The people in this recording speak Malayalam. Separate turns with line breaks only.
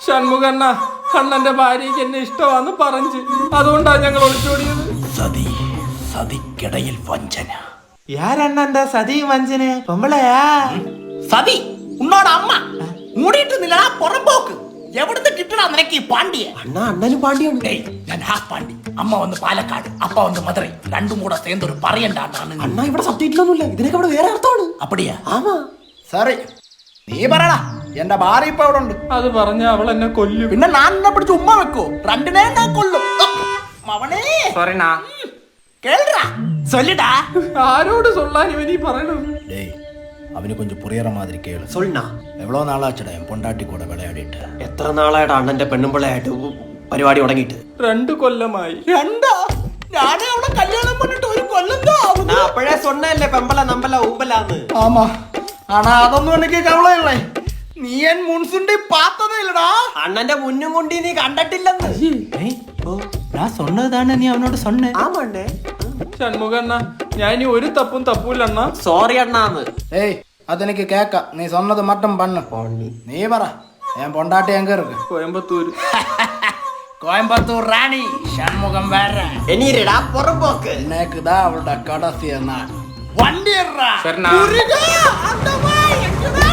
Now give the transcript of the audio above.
ഷൺമുഖണ്ണ അണ്ണന്റെ ഭാര്യയ്ക്ക് എന്നെ ഇഷ്ടമാന്ന് പറഞ്ഞു. അതുകൊണ്ടാ ഞങ്ങൾ ഒളിച്ചോടിയത്.
സതി, സതിക്കിടയിൽ വഞ്ചന.
யாரண்ணா சதி வஞ்சனே பொம்பளையா?
സതി ഉന്നോട് അമ്മ മൂടിയിട്ട് നിലടാ പുറമ്പോക്ക്. എവിടുന്ന് കിട്ടണ നിനക്ക് ഈ പാണ്ടിയെ?
அண்ணா அண்ணனும் பாண்டிയാണ്.
ഞാൻ ഹാഫ് പാണ്ടി. അമ്മ വന്ന് പാലക്കാട്, അപ്പ വന്ന് മധുരൈ. രണ്ടും കൂടെ சேர்ந்து ഒരു പറയണ്ടാണ്.
അണ്ണാ ഇവിടെ സബ്ജക്റ്റിലൊന്നുമില്ല, ഇതിനൊക്കെ ഇവിടെ വേറെ അർത്ഥമാണ്.
അപ്പടിയാ?
ആമാ.
സോറി, നീ പറയടാ. എന്റെ ഭാര്യ ഇപ്പൊ അവിടെ ഉണ്ട്.
അത് പറഞ്ഞ അവൾ എന്നെ കൊല്ലും.
പിന്നെ ഞാൻ എന്നെ പിടിച്ച് ഉമ്മ വെക്കോ? രണ്ടിനെ ഞാൻ കൊല്ലും. മവനേ
സോറിண்ணா.
കേൾടാ, சொல்லுடா.
ആരോട് സൊല്ലാൻ ഇവനീ പറയണത്?
டேய், അവന് கொஞ்சம் പുറിയറ മാതിരി കേളു.
சொல்லுண்ணா.
എവ്വളോ നാളാച്ചടാ പൊണ്ടാട്ടി കൂടെ വിളയാടിയിട്ട്.
എത്ര നാളായിട്ട് അണ്ണന്റെ പെണ്ണുമ്പിള്ളയായിട്ട് പരിപാടി തുടങ്ങിയിട്ട്?
2 കൊല്ലമായി.
രണ്ടാ? ഞാനേ അവളെ കല്യാണം பண்ணிட்டு ഒരു കൊല്ലം ആവുന്നു.
അപ്പോഴേ சொன்னேല്ലേ പെമ്പള നമ്പല ഊമ്പലാന്ന്.
ആമാ, ആണാ അതൊന്നും എനിക്ക് കവളയല്ലേ. നീ എൻ മുൻസുണ്ടി പാത്തതേ ഇല്ലടാ.
അണ്ണന്റെ മുന്നും കൊണ്ട് നീ കണ്ടിട്ടില്ലെന്ന്.
ഞാൻ சொன்னதானே നീ അവനോട് சொன்னേ.
ആമണ്ണേ.
ഷൺമുഖണ്ണ, ഞാൻ ഇനി ഒരു തപ്പും തപ്പൂലണ്ണ.
സോറി അണ്ണാന്ന്.
ഏയ്, അതെനിക്ക് കേക്കാം. നീ சொன்னது மட்டும் பண்ணு. നീ പറ, ഞാൻ പൊണ്ടാട്ടി എങ്ക இருக்கு?
കോയമ്പത്തൂര്.
கோயம்புத்தூர் ராணி ஷண்முகம் வேற.
എനിരടാ പുറമ്പോക്ക്.
இன்னைக்குதான் அவளோட கடைசி நாள்.
വണ്ടിയറാ.
ശരണ.
മുരുകാ, അന്തമാ, എങ്ങടാ?